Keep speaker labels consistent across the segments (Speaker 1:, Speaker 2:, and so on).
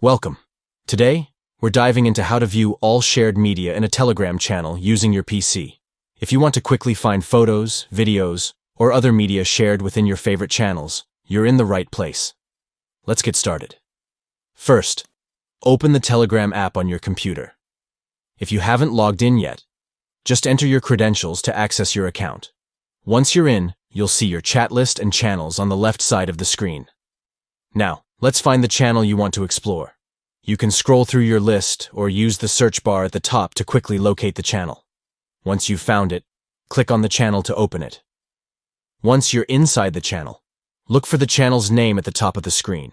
Speaker 1: Welcome. Today, we're diving into how to view all shared media in a Telegram channel using your PC. If you want to quickly find photos, videos, or other media shared within your favorite channels, you're in the right place. Let's get started. First, open the Telegram app on your computer. If you haven't logged in yet, just enter your credentials to access your account. Once you're in, you'll see your chat list and channels on the left side of the screen. Now, let's find the channel you want to explore. You can scroll through your list or use the search bar at the top to quickly locate the channel. Once you've found it, click on the channel to open it. Once you're inside the channel, look for the channel's name at the top of the screen.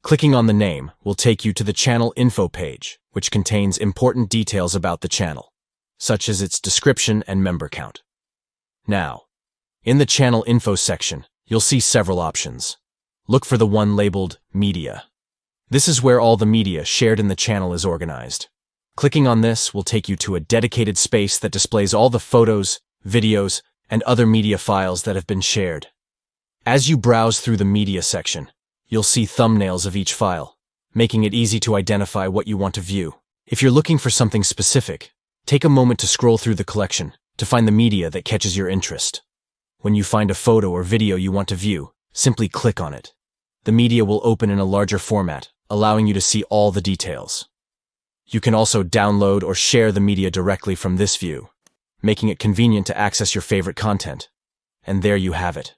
Speaker 1: Clicking on the name will take you to the channel info page, which contains important details about the channel, such as its description and member count. Now, in the channel info section, you'll see several options. Look for the one labeled Media. This is where all the media shared in the channel is organized. Clicking on this will take you to a dedicated space that displays all the photos, videos, and other media files that have been shared. As you browse through the media section, you'll see thumbnails of each file, making it easy to identify what you want to view. If you're looking for something specific, take a moment to scroll through the collection to find the media that catches your interest. When you find a photo or video you want to view, simply click on it. The media will open in a larger format, allowing you to see all the details. You can also download or share the media directly from this view, making it convenient to access your favorite content. And there you have it.